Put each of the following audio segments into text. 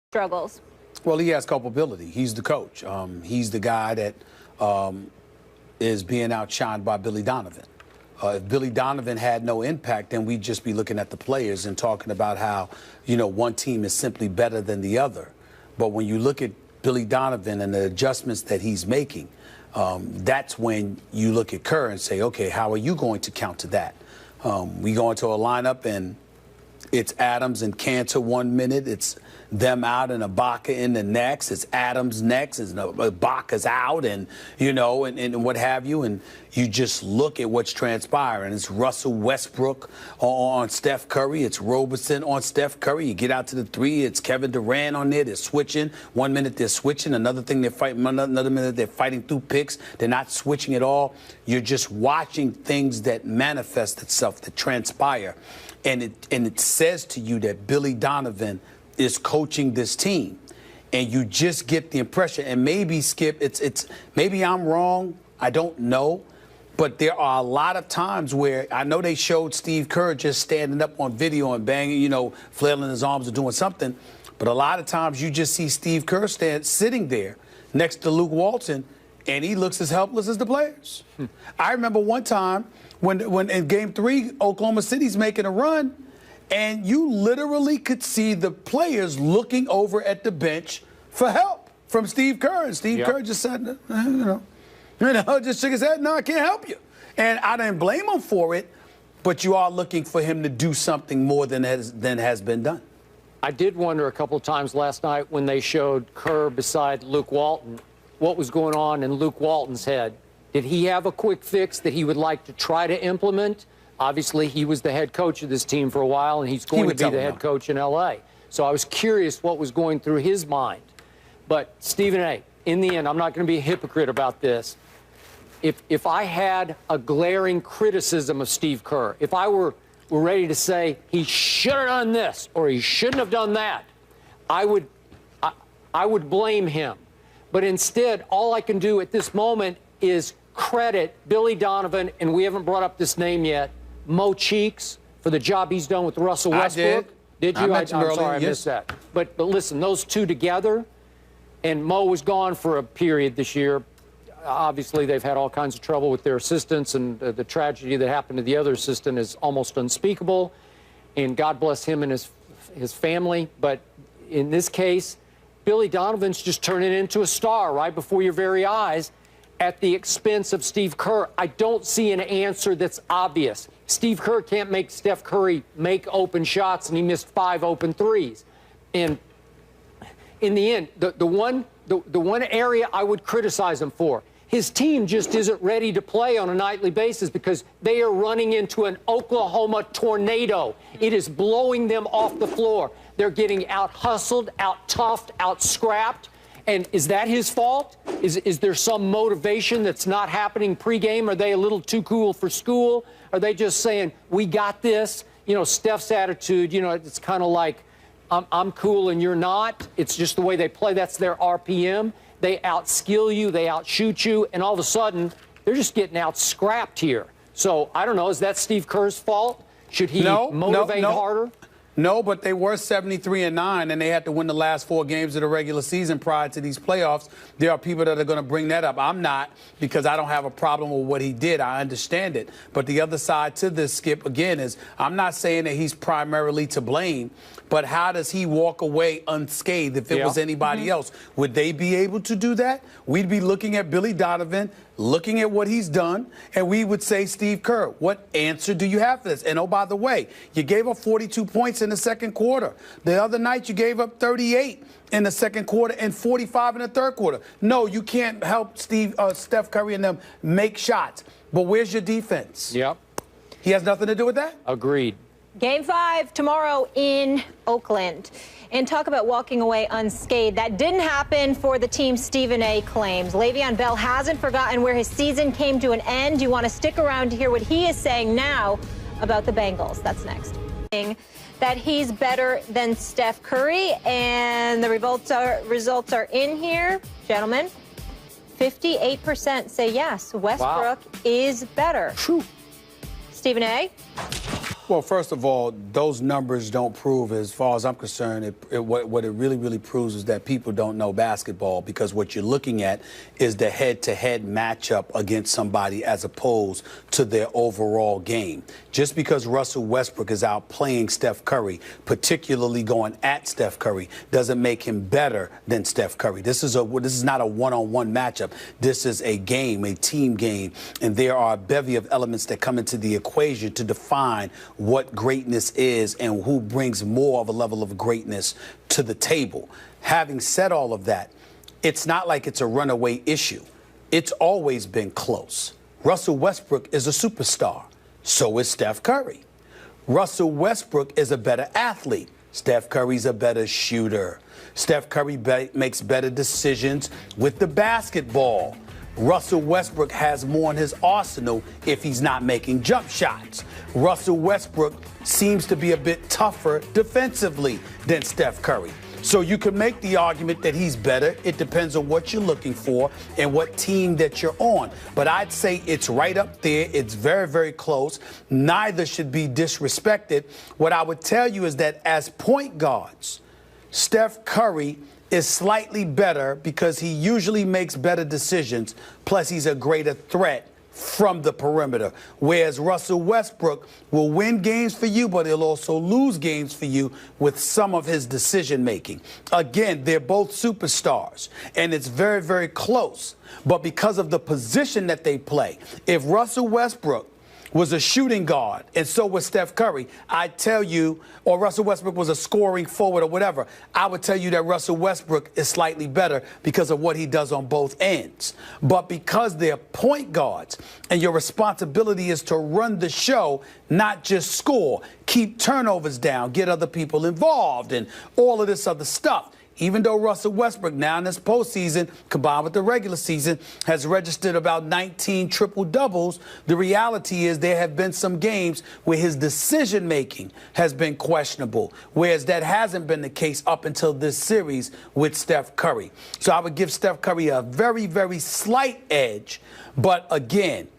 struggles? Well, he has culpability. He's the coach. He's the guy that is being outshined by Billy Donovan. If Billy Donovan had no impact, then we'd just be looking at the players and talking about how, one team is simply better than the other. But when you look at Billy Donovan and the adjustments that he's making, that's when you look at Kerr and say, okay, how are you going to counter that? We go into a lineup and it's Adams and Cantor 1 minute. It's them out and Ibaka in the next. It's Adams next. It's Ibaka's out and what have you. And you just look at what's transpiring. It's Russell Westbrook on Steph Curry. It's Roberson on Steph Curry. You get out to the three. It's Kevin Durant on there. They're switching. 1 minute they're switching. Another thing they're fighting. Another minute they're fighting through picks. They're not switching at all. You're just watching things that manifest itself, that transpire. And it says to you that Billy Donovan is coaching this team, and you just get the impression. And maybe Skip, maybe I'm wrong. I don't know, but there are a lot of times where I know they showed Steve Kerr just standing up on video and banging, flailing his arms or doing something. But a lot of times you just see Steve Kerr sitting there next to Luke Walton, and he looks as helpless as the players. I remember one time when in Game 3, Oklahoma City's making a run, and you literally could see the players looking over at the bench for help from Steve Kerr. And Steve Kerr just said, just shook his head, no, I can't help you. And I didn't blame him for it, but you are looking for him to do something more than has been done. I did wonder a couple of times last night when they showed Kerr beside Luke Walton, what was going on in Luke Walton's head. Did he have a quick fix that he would like to try to implement? Obviously, he was the head coach of this team for a while, and he's going to be the head coach in L.A. So I was curious what was going through his mind. But, Stephen A., in the end, I'm not going to be a hypocrite about this. If I had a glaring criticism of Steve Kerr, if I were ready to say he should have done this or he shouldn't have done that, I would blame him. But instead, all I can do at this moment is credit Billy Donovan, and we haven't brought up this name yet, Mo Cheeks, for the job he's done with Russell Westbrook. Did you? I'm sorry, I missed that. But listen, those two together, and Mo was gone for a period this year. Obviously, they've had all kinds of trouble with their assistants, and the tragedy that happened to the other assistant is almost unspeakable. And God bless him and his family. But in this case, Billy Donovan's just turning into a star right before your very eyes at the expense of Steve Kerr. I don't see an answer that's obvious. Steve Kerr can't make Steph Curry make open shots, and he missed 5 open threes. And in the end, the one area I would criticize him for, his team just isn't ready to play on a nightly basis because they are running into an Oklahoma tornado. It is blowing them off the floor. They're getting out-hustled, out-toughed, out-scrapped. And is that his fault? Is there some motivation that's not happening pregame? Are they a little too cool for school? Are they just saying, we got this? Steph's attitude, it's kind of like, I'm cool and you're not. It's just the way they play. That's their RPM. They outskill you. They outshoot you. And all of a sudden, they're just getting out-scrapped here. So, I don't know. Is that Steve Kerr's fault? Should he motivate harder? No, but they were 73-9, and they had to win the last 4 games of the regular season prior to these playoffs. There are people that are going to bring that up. I'm not, because I don't have a problem with what he did. I understand it. But the other side to this, Skip, again, is I'm not saying that he's primarily to blame, but how does he walk away unscathed if it was anybody else? Would they be able to do that? We'd be looking at Billy Donovan, looking at what he's done, and we would say, Steve Kerr, what answer do you have for this? And, oh, by the way, you gave up 42 points in the second quarter. The other night you gave up 38 in the second quarter and 45 in the third quarter. No, you can't help Steph Curry and them make shots. But where's your defense? Yep. He has nothing to do with that? Agreed. Game 5 tomorrow in Oakland. And talk about walking away unscathed. That didn't happen for the team Stephen A. claims. Le'Veon Bell hasn't forgotten where his season came to an end. You want to stick around to hear what he is saying now about the Bengals. That's next. That he's better than Steph Curry, and the results are in here, gentlemen. 58% say yes, Westbrook is better. True. Stephen A. Well, first of all, those numbers don't prove, as far as I'm concerned, what it really proves is that people don't know basketball, because what you're looking at is the head-to-head matchup against somebody as opposed to their overall game. Just because Russell Westbrook is out playing Steph Curry, particularly going at Steph Curry, doesn't make him better than Steph Curry. This is not a one-on-one matchup. This is a game, a team game, and there are a bevy of elements that come into the equation to define what greatness is and who brings more of a level of greatness to the table. Having said all of that, it's not like it's a runaway issue. It's always been close. Russell Westbrook is a superstar. So is Steph Curry. Russell Westbrook is a better athlete. Steph Curry's a better shooter. Steph Curry makes better decisions with the basketball. Russell Westbrook has more in his arsenal if he's not making jump shots. Russell Westbrook seems to be a bit tougher defensively than Steph Curry. So you could make the argument that he's better. It depends on what you're looking for and what team that you're on. But I'd say it's right up there. It's very close. Neither should be disrespected. What I would tell you is that as point guards, Steph Curry is slightly better because he usually makes better decisions, plus he's a greater threat from the perimeter. Whereas Russell Westbrook will win games for you, but he'll also lose games for you with some of his decision making. Again, they're both superstars, and it's very close. But because of the position that they play, if Russell Westbrook was a shooting guard, and so was Steph Curry, I'd tell you, or Russell Westbrook was a scoring forward or whatever, I would tell you that Russell Westbrook is slightly better because of what he does on both ends. But because they're point guards, and your responsibility is to run the show, not just score, keep turnovers down, get other people involved, and all of this other stuff. Even though Russell Westbrook now in this postseason, combined with the regular season, has registered about 19 triple-doubles, the reality is there have been some games where his decision-making has been questionable, whereas that hasn't been the case up until this series with Steph Curry. So I would give Steph Curry a very slight edge, but again,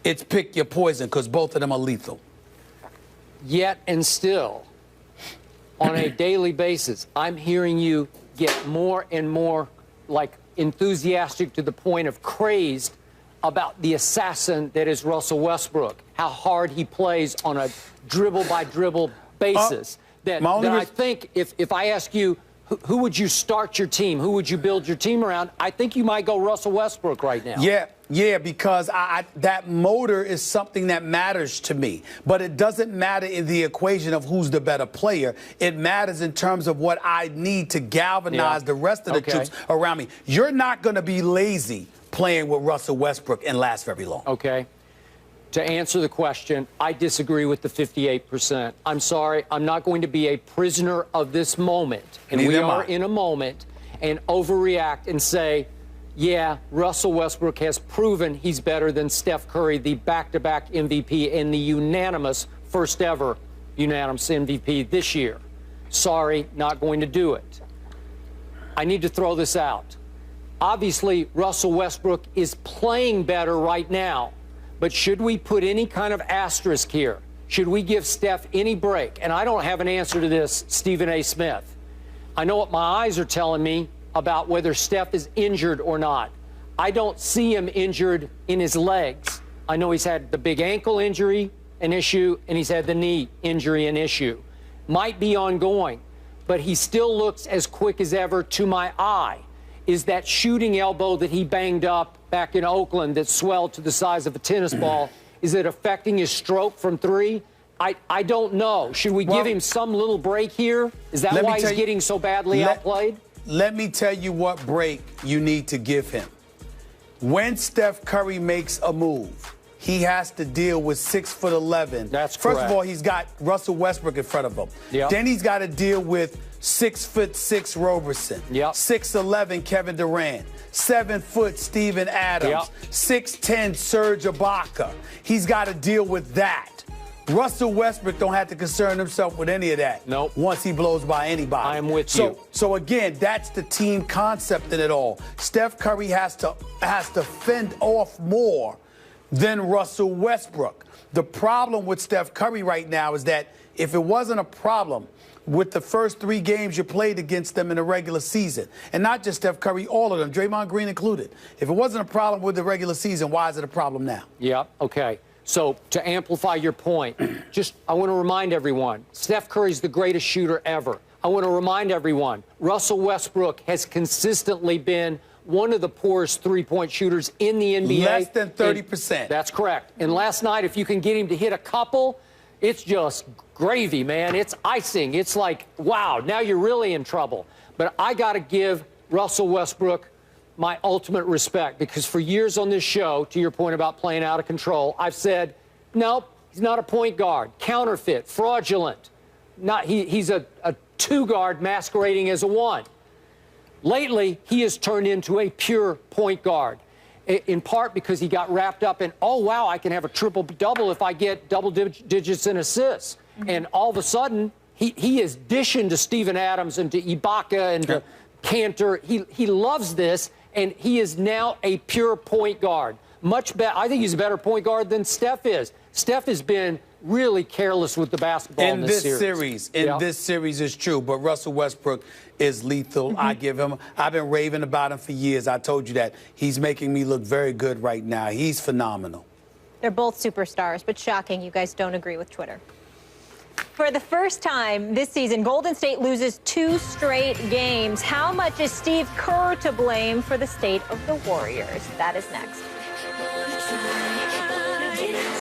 it's pick your poison because both of them are lethal. Yet and still, on a daily basis, I'm hearing you get more and more like enthusiastic to the point of crazed about the assassin that is Russell Westbrook, how hard he plays on a dribble-by-dribble basis. I think if I ask you, who would you start your team? Who would you build your team around? I think you might go Russell Westbrook right now. Yeah, because that motor is something that matters to me. But it doesn't matter in the equation of who's the better player. It matters in terms of what I need to galvanize the rest of the troops around me. You're not going to be lazy playing with Russell Westbrook and last very long. Okay. To answer the question, I disagree with the 58%. I'm sorry, I'm not going to be a prisoner of this moment. And we are in a moment and overreact and say, yeah, Russell Westbrook has proven he's better than Steph Curry, the back-to-back MVP and the unanimous first ever unanimous MVP this year. Sorry, not going to do it. I need to throw this out. Obviously, Russell Westbrook is playing better right now. But should we put any kind of asterisk here? Should we give Steph any break? And I don't have an answer to this, Stephen A. Smith. I know what my eyes are telling me about whether Steph is injured or not. I don't see him injured in his legs. I know he's had the big ankle injury, an issue, and he's had the knee injury, an issue. Might be ongoing, but he still looks as quick as ever to my eye. Is that shooting elbow that he banged up back in Oakland that swelled to the size of a tennis ball, is it affecting his stroke from three? I don't know. Should we give him some little break here? Is that why he's getting so badly outplayed? Let me tell you what break you need to give him. When Steph Curry makes a move, he has to deal with 6'11". That's correct. First of all, he's got Russell Westbrook in front of him. Yep. Then he's got to deal with 6'6" Roberson. Yep. 6'11" Kevin Durant. 7 foot Steven Adams. Yep. 6'10" Serge Ibaka. He's got to deal with that. Russell Westbrook don't have to concern himself with any of that. Nope. Once he blows by anybody. I am with you. So again, that's the team concept in it all. Steph Curry has to fend off more than Russell Westbrook. The problem with Steph Curry right now is that if it wasn't a problem with the first 3 games you played against them in the regular season, and not just Steph Curry, all of them, Draymond Green included, if it wasn't a problem with the regular season, why is it a problem now? Yeah, okay. So to amplify your point, I want to remind everyone, Steph Curry's the greatest shooter ever. I want to remind everyone, Russell Westbrook has consistently been one of the poorest three-point shooters in the NBA. Less than 30%. That's correct. And last night, if you can get him to hit a couple, it's just gravy, man. It's icing. It's like, wow, now you're really in trouble. But I got to give Russell Westbrook my ultimate respect, because for years on this show, to your point about playing out of control, I've said, nope, he's not a point guard, counterfeit, fraudulent. He's a 2-guard masquerading as a 1. Lately, he has turned into a pure point guard, in part because he got wrapped up in, oh, wow, I can have a triple-double if I get double digits in assists. And all of a sudden, he is dishing to Steven Adams and to Ibaka and to Cantor. He loves this, and he is now a pure point guard. Much better. I think he's a better point guard than Steph is. Steph has been really careless with the basketball in this series. This series is true, but Russell Westbrook is lethal. I give him, I've been raving about him for years. I told you that. He's making me look very good right now. He's phenomenal. They're both superstars, but shocking you guys don't agree with Twitter. For the first time this season, Golden State loses 2 straight games. How much is Steve Kerr to blame for the state of the Warriors? That is next.